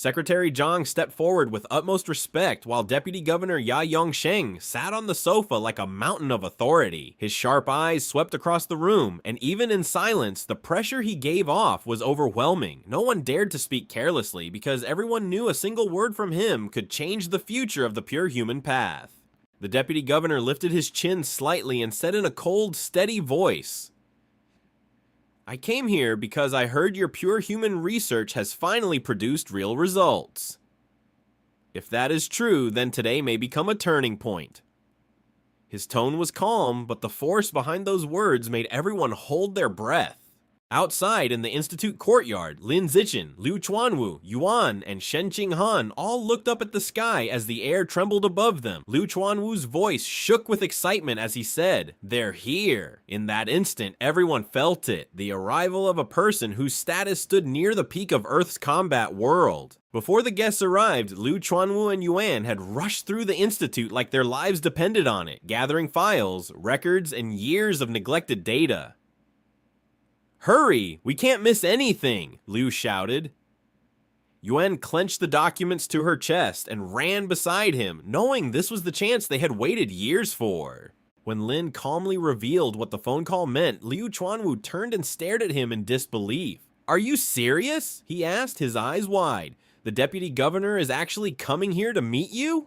Secretary Zhang stepped forward with utmost respect while Deputy Governor Ya Yongsheng sat on the sofa like a mountain of authority. His sharp eyes swept across the room, and even in silence, the pressure he gave off was overwhelming. No one dared to speak carelessly because everyone knew a single word from him could change the future of the pure human path. The Deputy Governor lifted his chin slightly and said in a cold, steady voice, "I came here because I heard your pure human research has finally produced real results. If that is true, then today may become a turning point." His tone was calm, but the force behind those words made everyone hold their breath. Outside in the Institute courtyard, Lin Zichen, Liu Chuanwu, Yuan, and Shen Qinghan all looked up at the sky as the air trembled above them. Liu Chuanwu's voice shook with excitement as he said, "They're here." In that instant, everyone felt it, the arrival of a person whose status stood near the peak of Earth's combat world. Before the guests arrived, Liu Chuanwu and Yuan had rushed through the Institute like their lives depended on it, gathering files, records, and years of neglected data. "Hurry! We can't miss anything!" Liu shouted. Yuan clenched the documents to her chest and ran beside him, knowing this was the chance they had waited years for. When Lin calmly revealed what the phone call meant, Liu Chuanwu turned and stared at him in disbelief. "Are you serious?" he asked, his eyes wide. "The Deputy Governor is actually coming here to meet you?"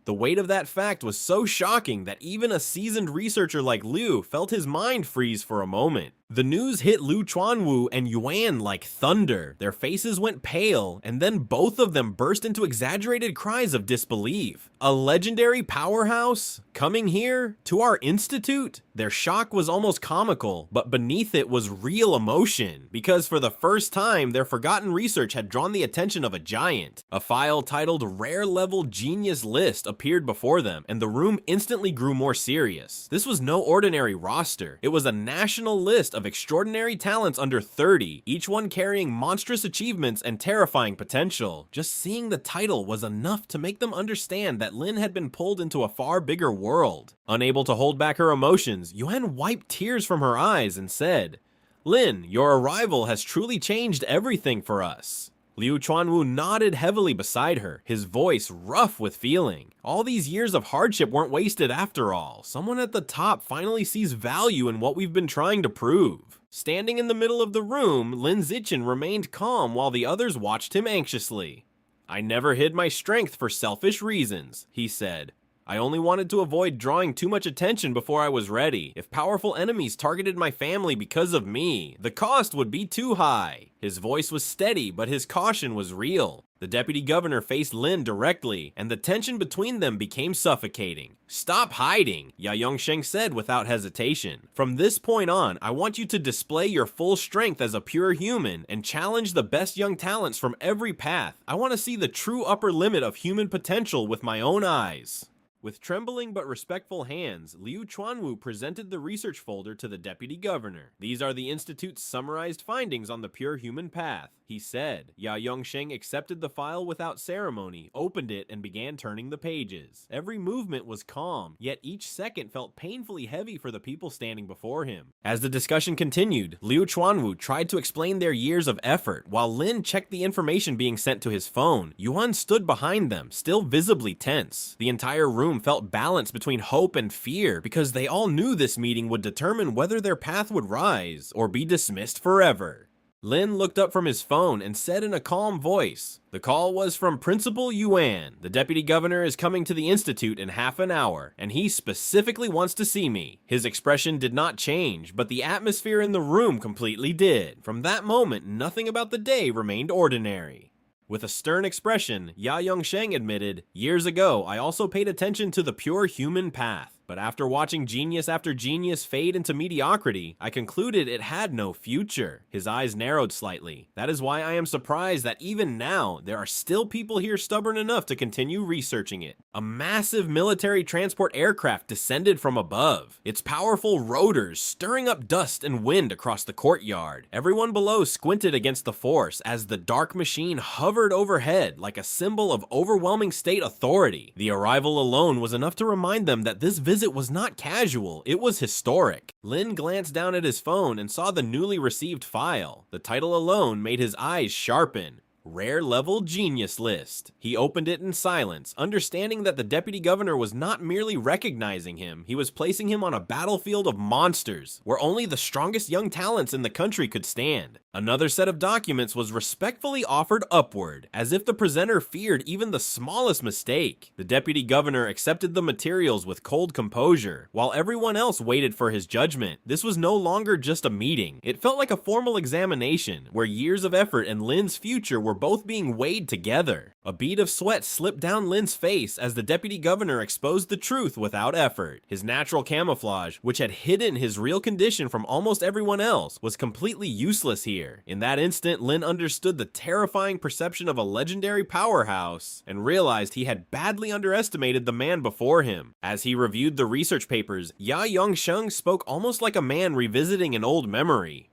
The weight of that fact was so shocking that even a seasoned researcher like Liu felt his mind freeze for a moment. The news hit Liu Chuanwu and Yuan like thunder. Their faces went pale, and then both of them burst into exaggerated cries of disbelief. A legendary powerhouse? Coming here? To our institute? Their shock was almost comical, but beneath it was real emotion, because for the first time, their forgotten research had drawn the attention of a giant. A file titled Rare Level Genius List appeared before them, and the room instantly grew more serious. This was no ordinary roster. It was a national list of extraordinary talents under 30, each one carrying monstrous achievements and terrifying potential. Just seeing the title was enough to make them understand that Lin had been pulled into a far bigger world. Unable to hold back her emotions, Yuan wiped tears from her eyes and said, "Lin, your arrival has truly changed everything for us." Liu Chuanwu nodded heavily beside her, his voice rough with feeling. All these years of hardship weren't wasted after all. Someone at the top finally sees value in what we've been trying to prove. Standing in the middle of the room, Lin Zichen remained calm while the others watched him anxiously. "I never hid my strength for selfish reasons," he said. "I only wanted to avoid drawing too much attention before I was ready. If powerful enemies targeted my family because of me, the cost would be too high." His voice was steady, but his caution was real. The Deputy Governor faced Lin directly, and the tension between them became suffocating. "Stop hiding," Ya Yongsheng said without hesitation. "From this point on, I want you to display your full strength as a pure human and challenge the best young talents from every path. I want to see the true upper limit of human potential with my own eyes." With trembling but respectful hands, Liu Chuanwu presented the research folder to the Deputy Governor. "These are the Institute's summarized findings on the pure human path," he said. Ya Yongsheng accepted the file without ceremony, opened it, and began turning the pages. Every movement was calm, yet each second felt painfully heavy for the people standing before him. As the discussion continued, Liu Chuanwu tried to explain their years of effort, while Lin checked the information being sent to his phone. Yuan stood behind them, still visibly tense. The entire room felt balanced between hope and fear, because they all knew this meeting would determine whether their path would rise or be dismissed forever. Lin looked up from his phone and said in a calm voice, "The call was from Principal Yuan. The Deputy Governor is coming to the Institute in half an hour, and he specifically wants to see me." His expression did not change, but the atmosphere in the room completely did. From that moment, nothing about the day remained ordinary. With a stern expression, Ya Yongsheng admitted, "Years ago, I also paid attention to the pure human path. But after watching genius after genius fade into mediocrity, I concluded it had no future." His eyes narrowed slightly. "That is why I am surprised that even now, there are still people here stubborn enough to continue researching it." A massive military transport aircraft descended from above, its powerful rotors stirring up dust and wind across the courtyard. Everyone below squinted against the force as the dark machine hovered overhead like a symbol of overwhelming state authority. The arrival alone was enough to remind them that this visit was not casual, it was historic. Lin glanced down at his phone and saw the newly received file. The title alone made his eyes sharpen. Rare Level Genius List. He opened it in silence, understanding that the deputy governor was not merely recognizing him, he was placing him on a battlefield of monsters, where only the strongest young talents in the country could stand. Another set of documents was respectfully offered upward, as if the presenter feared even the smallest mistake. The deputy governor accepted the materials with cold composure, while everyone else waited for his judgment. This was no longer just a meeting. It felt like a formal examination, where years of effort and Lin's future were both being weighed together. A bead of sweat slipped down Lin's face as the deputy governor exposed the truth without effort. His natural camouflage, which had hidden his real condition from almost everyone else, was completely useless here. In that instant, Lin understood the terrifying perception of a legendary powerhouse and realized he had badly underestimated the man before him. As he reviewed the research papers, Ya Yongsheng spoke almost like a man revisiting an old memory.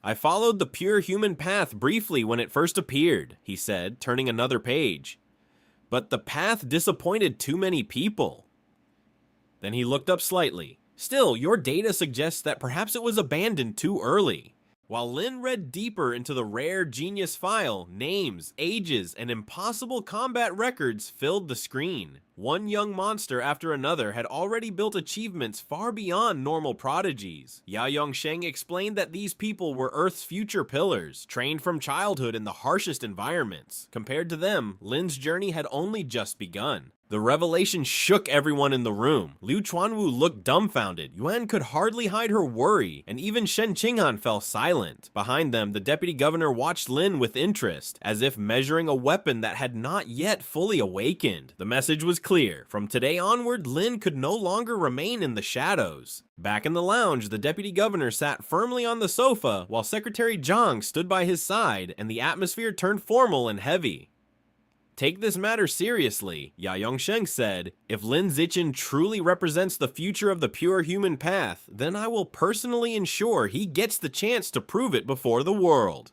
"I followed the pure human path briefly when it first appeared," he said, turning another page. "But the path disappointed too many people." Then he looked up slightly. "Still, your data suggests that perhaps it was abandoned too early." While Lin read deeper into the rare genius file, names, ages, and impossible combat records filled the screen. One young monster after another had already built achievements far beyond normal prodigies. Ya Yongsheng explained that these people were Earth's future pillars, trained from childhood in the harshest environments. Compared to them, Lin's journey had only just begun. The revelation shook everyone in the room. Liu Chuanwu looked dumbfounded, Yuan could hardly hide her worry, and even Shen Qinghan fell silent. Behind them, the deputy governor watched Lin with interest, as if measuring a weapon that had not yet fully awakened. The message was clear. From today onward, Lin could no longer remain in the shadows. Back in the lounge, the deputy governor sat firmly on the sofa, while Secretary Zhang stood by his side, and the atmosphere turned formal and heavy. "Take this matter seriously," Ya Yongsheng said. "If Lin Zichen truly represents the future of the pure human path, then I will personally ensure he gets the chance to prove it before the world."